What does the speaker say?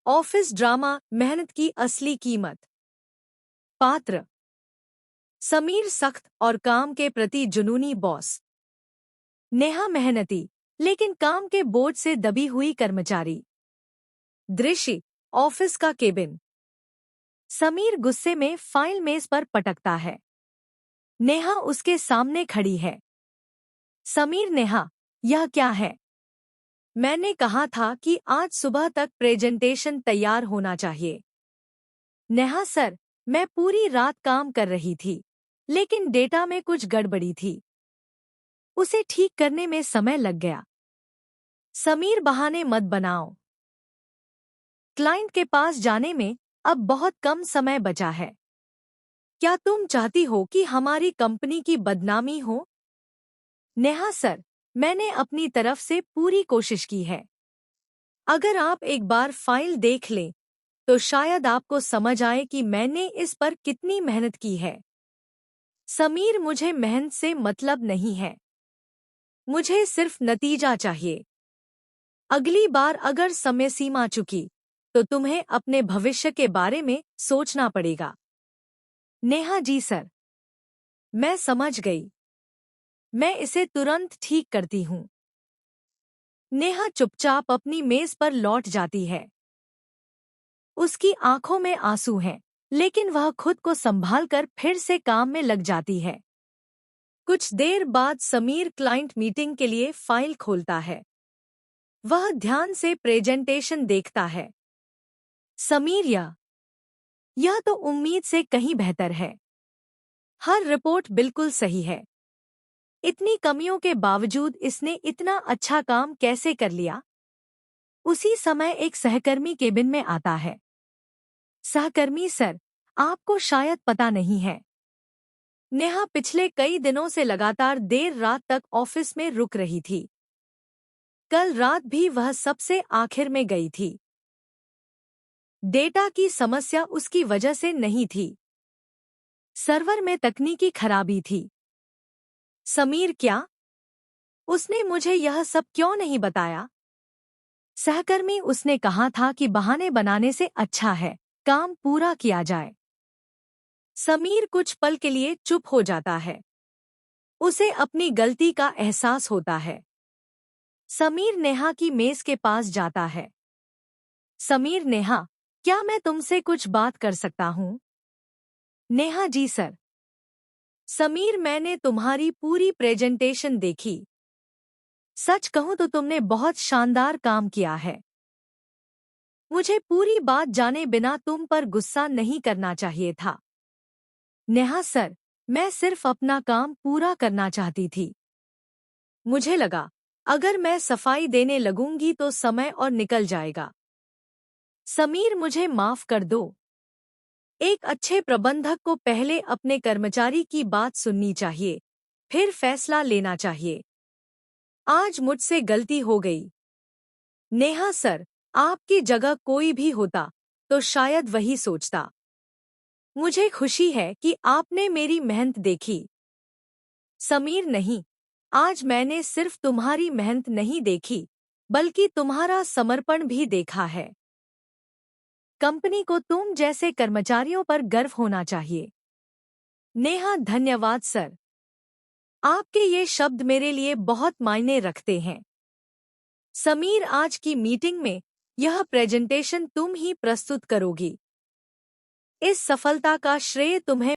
Office drama, मेहनत की असली कीमत। पात्र: समीर सख्त और काम के प्रति जुनूनी बॉस। नेहा मेहनती लेकिन काम के बोझ से दबी हुई कर्मचारी। दृश्य: ऑफिस का केबिन। समीर गुस्से में फाइल मेज पर पटकता है। नेहा उसके सामने खड़ी है। समीर: नेहा, यह क्या है? मैंने कहा था कि आज सुबह तक प्रेजेंटेशन तैयार होना चाहिए। नेहा: सर, मैं पूरी रात काम कर रही थी, लेकिन डेटा में कुछ गड़बड़ी थी। उसे ठीक करने में समय लग गया। समीर: बहाने मत बनाओ। क्लाइंट के पास जाने में अब बहुत कम समय बचा है। क्या तुम चाहती हो कि हमारी कंपनी की बदनामी हो? नेहा: सर, मैंने अपनी तरफ से पूरी कोशिश की है। अगर आप एक बार फाइल देख लें, तो शायद आपको समझ आए कि मैंने इस पर कितनी मेहनत की है। समीर: मुझे मेहनत से मतलब नहीं है। मुझे सिर्फ नतीजा चाहिए। अगली बार अगर समय सीमा चुकी, तो तुम्हें अपने भविष्य के बारे में सोचना पड़ेगा। नेहा: जी सर, मैं समझ गई। मैं इसे तुरंत ठीक करती हूँ। नेहा चुपचाप अपनी मेज पर लौट जाती है। उसकी आंखों में आंसू हैं, लेकिन वह खुद को संभालकर फिर से काम में लग जाती है। कुछ देर बाद समीर क्लाइंट मीटिंग के लिए फाइल खोलता है। वह ध्यान से प्रेजेंटेशन देखता है। समीर: यह तो उम्मीद से कहीं बेहतर है। हर रिपोर्ट बिल्कुल सही है। इतनी कमियों के बावजूद इसने इतना अच्छा काम कैसे कर लिया? उसी समय एक सहकर्मी केबिन में आता है। सहकर्मी: सर, आपको शायद पता नहीं है, नेहा पिछले कई दिनों से लगातार देर रात तक ऑफिस में रुक रही थी। कल रात भी वह सबसे आखिर में गई थी। डेटा की समस्या उसकी वजह से नहीं थी। सर्वर में तकनीकी खराबी थी। समीर: क्या? उसने मुझे यह सब क्यों नहीं बताया? सहकर्मी: उसने कहा था कि बहाने बनाने से अच्छा है काम पूरा किया जाए। समीर कुछ पल के लिए चुप हो जाता है। उसे अपनी गलती का एहसास होता है। समीर नेहा की मेज के पास जाता है। समीर: नेहा, क्या मैं तुमसे कुछ बात कर सकता हूँ? नेहा: जी सर। समीर: मैंने तुम्हारी पूरी प्रेजेंटेशन देखी। सच कहूँ तो तुमने बहुत शानदार काम किया है। मुझे पूरी बात जाने बिना तुम पर गुस्सा नहीं करना चाहिए था। नेहा: सर, मैं सिर्फ अपना काम पूरा करना चाहती थी। मुझे लगा अगर मैं सफाई देने लगूंगी तो समय और निकल जाएगा। समीर: मुझे माफ कर दो। एक अच्छे प्रबंधक को पहले अपने कर्मचारी की बात सुननी चाहिए, फिर फैसला लेना चाहिए। आज मुझसे गलती हो गई। नेहा: सर, आपकी जगह कोई भी होता तो शायद वही सोचता। मुझे खुशी है कि आपने मेरी मेहनत देखी। समीर: नहीं, आज मैंने सिर्फ तुम्हारी मेहनत नहीं देखी, बल्कि तुम्हारा समर्पण भी देखा है। कंपनी को तुम जैसे कर्मचारियों पर गर्व होना चाहिए। नेहा: धन्यवाद सर। आपके ये शब्द मेरे लिए बहुत मायने रखते हैं। समीर: आज की मीटिंग में यह प्रेजेंटेशन तुम ही प्रस्तुत करोगी। इस सफलता का श्रेय तुम्हें